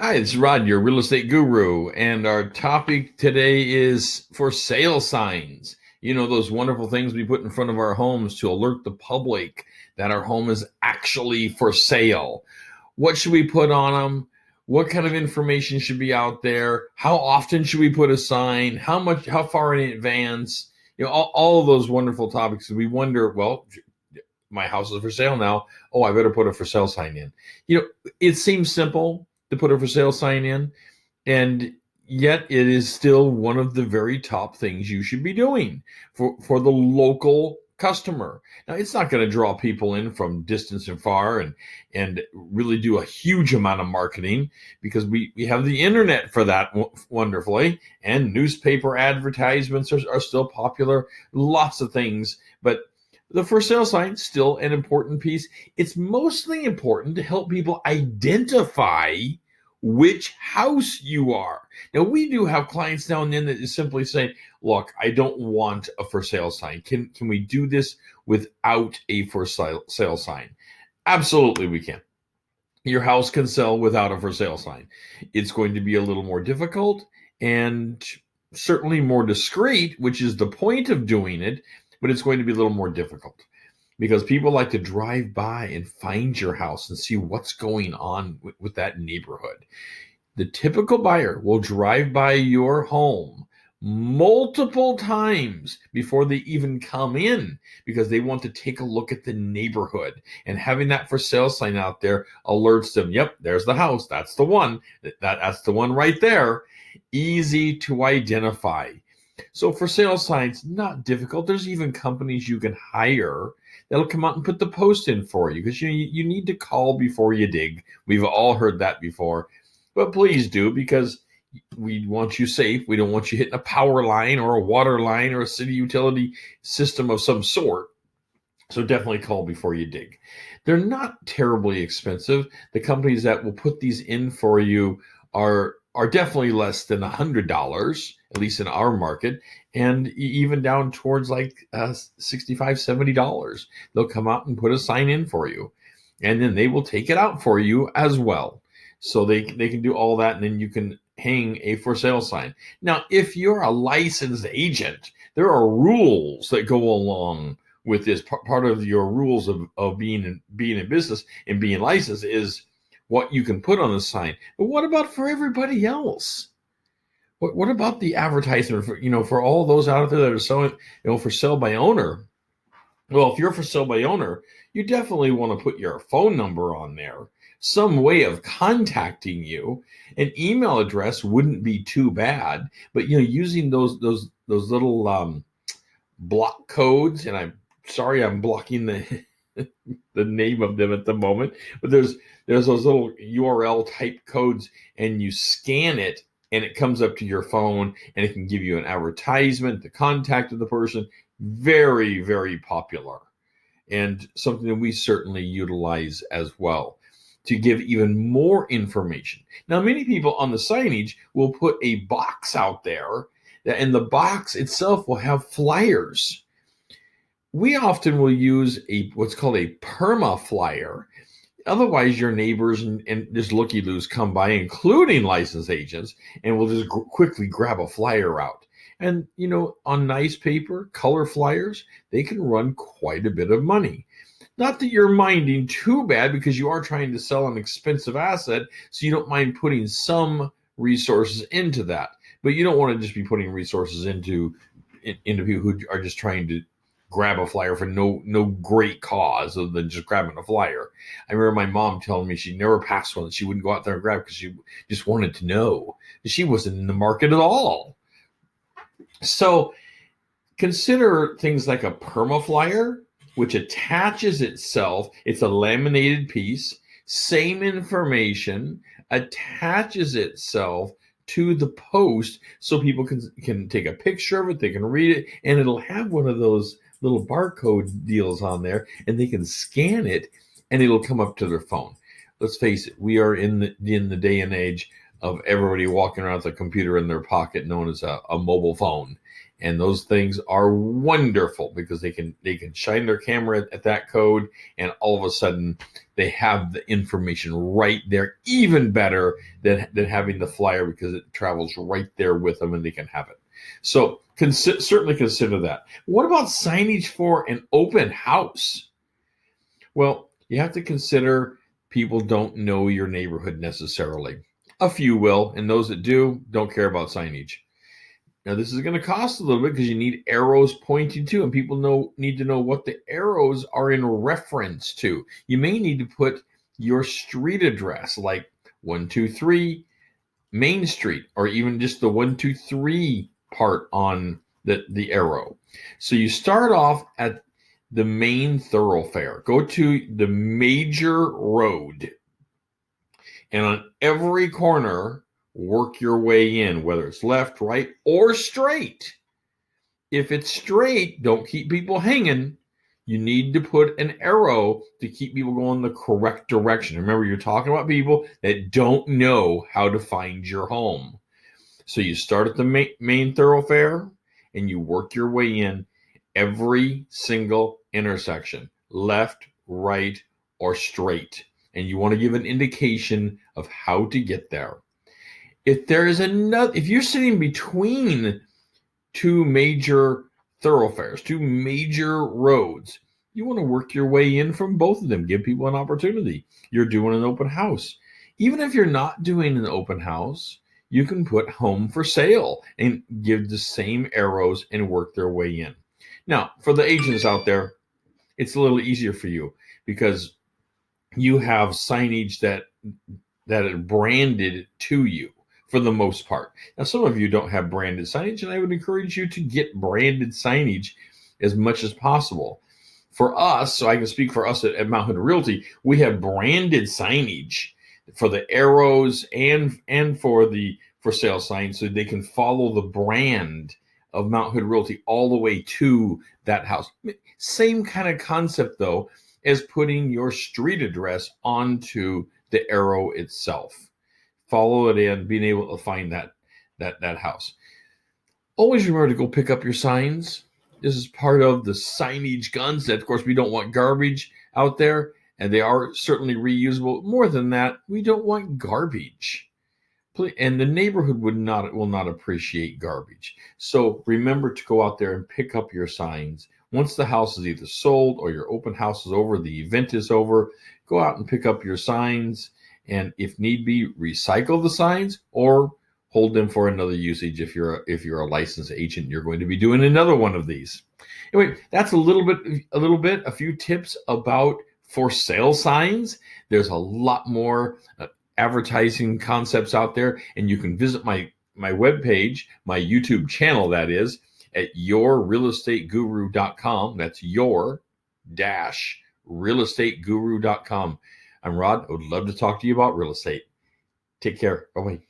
Hi, it's Rod, your real estate guru, and our topic today is for sale signs. You know, those wonderful things we put in front of our homes to alert the public that our home is actually for sale. What should we put on them? What kind of information should be out there? How often should we put a sign? How far in advance? You know, all of those wonderful topics. We wonder, well, my house is for sale now. Oh, I better put a for sale sign in. You know, it seems simple to put a for sale sign in, and yet it is still one of the very top things you should be doing for the local customer. Now, it's not going to draw people in from distance and far and really do a huge amount of marketing because we have the internet for that wonderfully, and newspaper advertisements are still popular, lots of things, but the for sale sign is still an important piece. It's mostly important to help people identify which house you are. Now, we do have clients now and then that is simply saying, look, I don't want a for sale sign. Can we do this without a for sale sign? Absolutely, we can. Your house can sell without a for sale sign. It's going to be a little more difficult and certainly more discreet, which is the point of doing it, but it's going to be a little more difficult because people like to drive by and find your house and see what's going on with that neighborhood. The typical buyer will drive by your home multiple times before they even come in because they want to take a look at the neighborhood, and having that for sale sign out there alerts them, yep, there's the house, that's the one, that's the one right there. Easy to identify. So for sale signs, not difficult. There's even companies you can hire that'll come out and put the post in for you because you need to call before you dig. We've all heard that before, but please do, because we want you safe. We don't want you hitting a power line or a water line or a city utility system of some sort. So definitely call before you dig. They're not terribly expensive. The companies that will put these in for you are definitely less than $100, at least in our market, and even down towards like $65, $70. They'll come out and put a sign in for you, and then they will take it out for you as well. So they can do all that, and then you can hang a for sale sign. Now, if you're a licensed agent, there are rules that go along with this. Part of your rules of being in business and being licensed is what you can put on the sign. But what about for everybody else? What about the advertisement for all those out there that are selling, for sale by owner? Well, if you're for sale by owner, you definitely want to put your phone number on there, some way of contacting you. An email address wouldn't be too bad, but using those little block codes, and I'm sorry I'm blocking the the name of them at the moment, but there's those little URL type codes, and you scan it and it comes up to your phone, and it can give you an advertisement, the contact of the person. Very, very popular, and something that we certainly utilize as well to give even more information. Now, many people on the signage will put a box out there, and the box itself will have flyers. We often will use what's called a Perma flyer. Otherwise, your neighbors and just looky-loos come by, including licensed agents, and will just quickly grab a flyer out. And, on nice paper, color flyers, they can run quite a bit of money. Not that you're minding too bad, because you are trying to sell an expensive asset, so you don't mind putting some resources into that. But you don't want to just be putting resources into people who are just trying to grab a flyer for no great cause other than just grabbing a flyer. I remember my mom telling me she never passed one that she wouldn't go out there and grab because she just wanted to know. She wasn't in the market at all. So consider things like a perma flyer, which attaches itself. It's a laminated piece, same information, attaches itself to the post so people can take a picture of it, they can read it, and it'll have one of those little barcode deals on there, and they can scan it and it'll come up to their phone. Let's face it, we are in the day and age of everybody walking around with a computer in their pocket known as a mobile phone. And those things are wonderful because they can shine their camera at that code, and all of a sudden they have the information right there, even better than having the flyer, because it travels right there with them and they can have it. So certainly consider that. What about signage for an open house? Well, you have to consider people don't know your neighborhood necessarily. A few will, and those that do don't care about signage. Now, this is going to cost a little bit because you need arrows pointing to, and people need to know what the arrows are in reference to. You may need to put your street address, like 123 Main Street, or even just the 123 part on the arrow. So you start off at the main thoroughfare. Go to the major road, and on every corner, work your way in, whether it's left, right, or straight. If it's straight, don't keep people hanging. You need to put an arrow to keep people going the correct direction. Remember, you're talking about people that don't know how to find your home. So you start at the main thoroughfare and you work your way in every single intersection, left, right, or straight. And you want to give an indication of how to get there. If you're sitting between two major thoroughfares, two major roads, you want to work your way in from both of them. Give people an opportunity. You're doing an open house. Even if you're not doing an open house, you can put home for sale and give the same arrows and work their way in. Now, for the agents out there, it's a little easier for you because you have signage that is branded to you for the most part. Now, some of you don't have branded signage, and I would encourage you to get branded signage as much as possible. For us, so I can speak for us at Mount Hood Realty, we have branded signage for the arrows and for the for sale signs, so they can follow the brand of Mount Hood Realty all the way to that house. Same kind of concept, though, as putting your street address onto the arrow itself. Follow it in, being able to find that house. Always remember to go pick up your signs. This is part of the signage concept. Of course, we don't want garbage out there, and they are certainly reusable. More than that, we don't want garbage. And the neighborhood will not appreciate garbage. So remember to go out there and pick up your signs. Once the house is either sold or your open house is over, the event is over, go out and pick up your signs. And if need be, recycle the signs or hold them for another usage. If you're a licensed agent, you're going to be doing another one of these. Anyway, that's a few tips about for sale signs. There's a lot more advertising concepts out there, and you can visit my webpage, my YouTube channel, that is, at yourrealestateguru.com. That's your-realestateguru.com. I'm Rod. I would love to talk to you about real estate. Take care. Bye-bye.